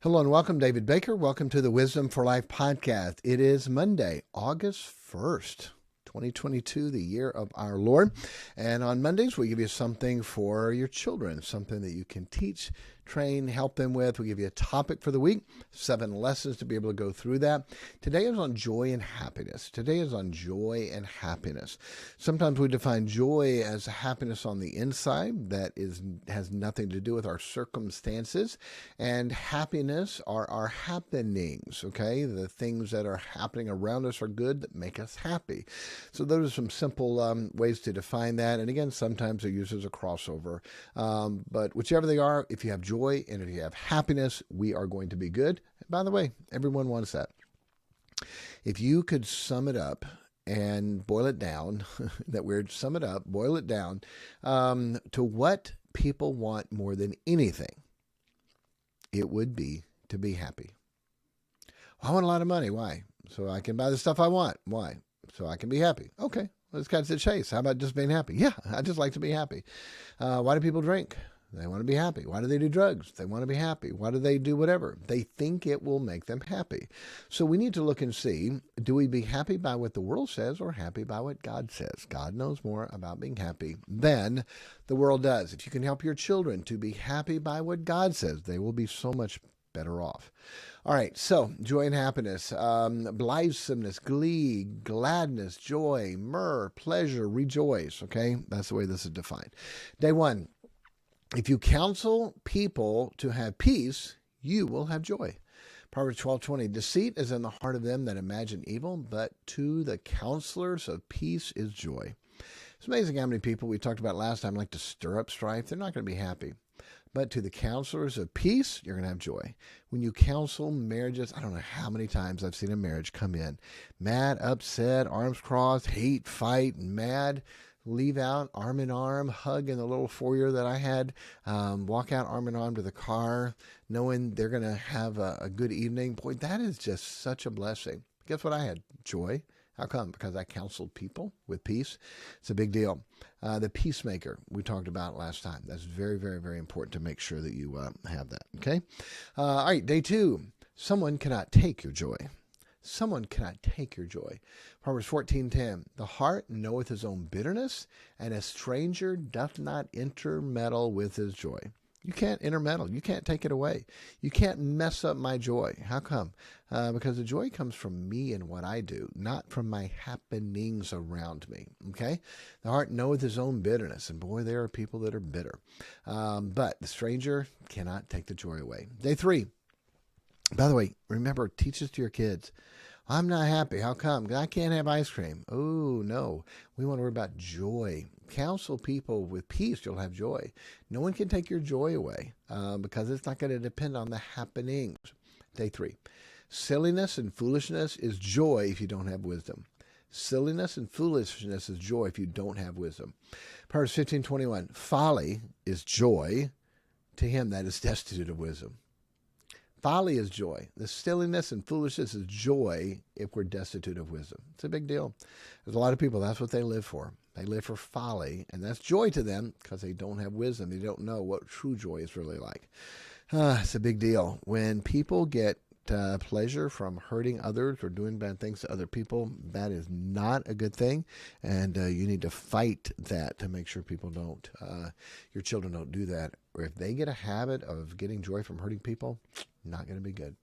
Hello and welcome, David Baker. Welcome to the Wisdom for Life podcast. It is Monday, August 1st, 2022, the year of our Lord. And on Mondays, we give you something for your children, something that you can teach, train, help them with. We give you a topic for the week, 7 lessons to be able to go through that. Today is on joy and happiness. Sometimes we define joy as happiness on the inside that has nothing to do with our circumstances, and happiness are our happenings, okay? The things that are happening around us are good that make us happy. So those are some simple ways to define that. And again, sometimes they're used as a crossover. But whichever they are, if you have joy and if you have happiness, we are going to be good. And by the way, everyone wants that. If you could sum it up and boil it down, boil it down to what people want more than anything, it would be to be happy. I want a lot of money. Why? So I can buy the stuff I want. Why? So I can be happy. Okay, let's cut to the chase. How about just being happy? Yeah, I just like to be happy. Why do people drink? They want to be happy. Why do they do drugs? They want to be happy. Why do they do whatever? They think it will make them happy. So we need to look and see, do we be happy by what the world says or happy by what God says? God knows more about being happy than the world does. If you can help your children to be happy by what God says, they will be so much better off. All right, so joy and happiness, blithesomeness, glee, gladness, joy, myrrh, pleasure, rejoice, okay? That's the way this is defined. Day 1, if you counsel people to have peace, you will have joy. Proverbs 12:20, deceit is in the heart of them that imagine evil, but to the counselors of peace is joy. It's amazing how many people we talked about last time like to stir up strife. They're not going to be happy. But to the counselors of peace, you're going to have joy. When you counsel marriages, I don't know how many times I've seen a marriage come in mad, upset, arms crossed, hate, fight, mad, leave out arm in arm, hug in the little foyer that I had, walk out arm in arm to the car, knowing they're going to have a good evening. Boy, that is just such a blessing. Guess what I had? Joy. How come? Because I counseled people with peace. It's a big deal. The peacemaker we talked about last time. That's very, very, very important to make sure that you have that. Okay? All right, day 2. Someone cannot take your joy. Someone cannot take your joy. Proverbs 14:10. The heart knoweth his own bitterness, and a stranger doth not intermeddle with his joy. You can't intermeddle. You can't take it away. You can't mess up my joy. How come? Because the joy comes from me and what I do, not from my happenings around me. Okay? The heart knoweth his own bitterness. And boy, there are people that are bitter. But the stranger cannot take the joy away. Day 3. By the way, remember, teach this to your kids. I'm not happy. How come? I can't have ice cream. Oh, no. We want to worry about joy. Counsel people with peace, you'll have joy. No one can take your joy away because it's not going to depend on the happenings. Day 3. Silliness and foolishness is joy if you don't have wisdom. Silliness and foolishness is joy if you don't have wisdom. Proverbs 15:21. Folly is joy to him that is destitute of wisdom. Folly is joy. The silliness and foolishness is joy if we're destitute of wisdom. It's a big deal. There's a lot of people, that's what they live for. They live for folly, and that's joy to them because they don't have wisdom. They don't know what true joy is really like. It's a big deal. When people get pleasure from hurting others or doing bad things to other people, that is not a good thing, and you need to fight that to make sure people don't, your children don't do that. Or if they get a habit of getting joy from hurting people, not going to be good.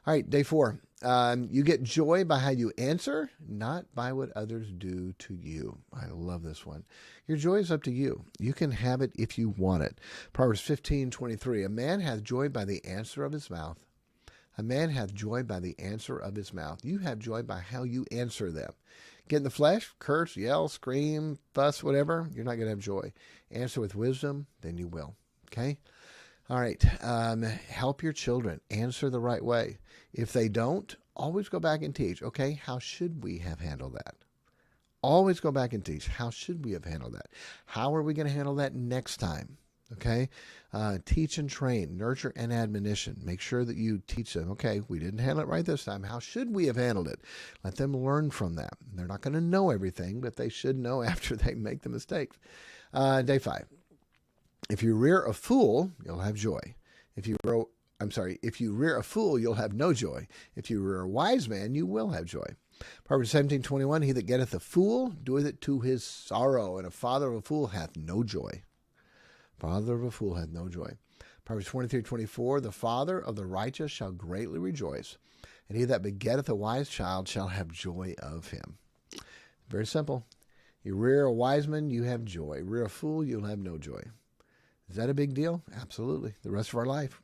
All right, day 4. You get joy by how you answer, not by what others do to you. I love this one. Your joy is up to you. You can have it if you want it. Proverbs 15:23. A man hath joy by the answer of his mouth. A man hath joy by the answer of his mouth. You have joy by how you answer them. Get in the flesh, curse, yell, scream, fuss, whatever. You're not going to have joy. Answer with wisdom, then you will. Okay? All right. Help your children answer the right way. If they don't, always go back and teach. Okay, how should we have handled that? Always go back and teach. How should we have handled that? How are we going to handle that next time? Okay, teach and train, nurture and admonition. Make sure that you teach them, okay, we didn't handle it right this time. How should we have handled it? Let them learn from that. They're not going to know everything, but they should know after they make the mistakes. Day 5. If you rear a fool, you'll have joy. If you if you rear a fool, you'll have no joy. If you rear a wise man, you will have joy. Proverbs 17:21, he that getteth a fool doeth it to his sorrow, and a father of a fool hath no joy. Father of a fool hath no joy. Proverbs 23:24, the father of the righteous shall greatly rejoice, and he that begetteth a wise child shall have joy of him. Very simple. You rear a wise man, you have joy. Rear a fool, you'll have no joy. Is that a big deal? Absolutely. The rest of our life,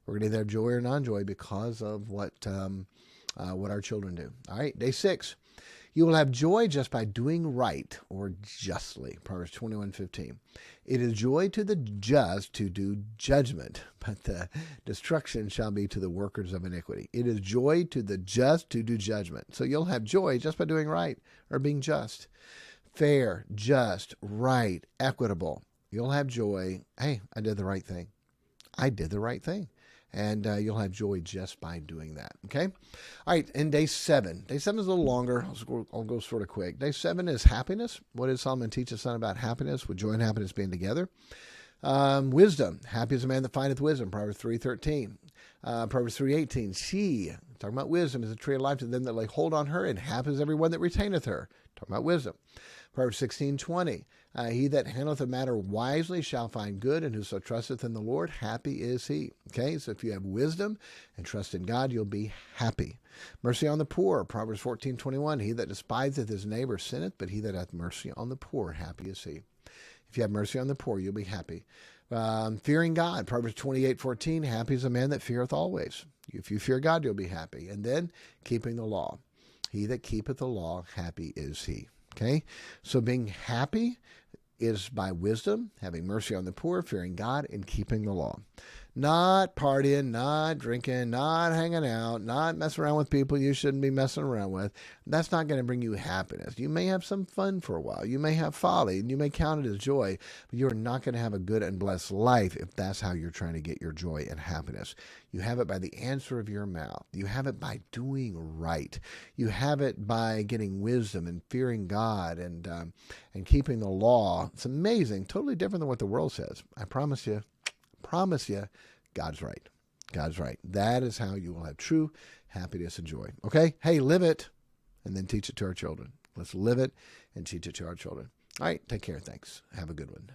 we're going to either have joy or non-joy because of what our children do. All right, day 6. You will have joy just by doing right or justly. Proverbs 21:15. It is joy to the just to do judgment, but the destruction shall be to the workers of iniquity. It is joy to the just to do judgment. So you'll have joy just by doing right or being just. Fair, just, right, equitable. You'll have joy. Hey, I did the right thing. I did the right thing. And you'll have joy just by doing that. Okay? All right, and day 7. Day 7 is a little longer. I'll go sort of quick. Day 7 is happiness. What did Solomon teach his son about happiness? With joy and happiness being together. Wisdom. Happy is a man that findeth wisdom. Proverbs 3:13. Proverbs 3:18. She, talking about wisdom, is a tree of life to them that lay hold on her, and happy is every one that retaineth her. Talking about wisdom. Proverbs 16:20. He that handleth a matter wisely shall find good, and whoso trusteth in the Lord, happy is he. Okay, so if you have wisdom and trust in God, you'll be happy. Mercy on the poor. Proverbs 14:21. He that despiseth his neighbor sinneth, but he that hath mercy on the poor, happy is he. If you have mercy on the poor, you'll be happy. Fearing God. Proverbs 28:14. Happy is a man that feareth always. If you fear God, you'll be happy. And then keeping the law. He that keepeth the law, happy is he. Okay, so being happy is by wisdom, having mercy on the poor, fearing God, and keeping the law. Not partying, not drinking, not hanging out, not messing around with people you shouldn't be messing around with. That's not going to bring you happiness. You may have some fun for a while. You may have folly, and you may count it as joy, but you're not going to have a good and blessed life if that's how you're trying to get your joy and happiness. You have it by the answer of your mouth. You have it by doing right. You have it by getting wisdom and fearing God and keeping the law. It's amazing, totally different than what the world says. I promise you, God's right. God's right. That is how you will have true happiness and joy. Okay? Hey, live it and then teach it to our children. Let's live it and teach it to our children. All right. Take care. Thanks. Have a good one.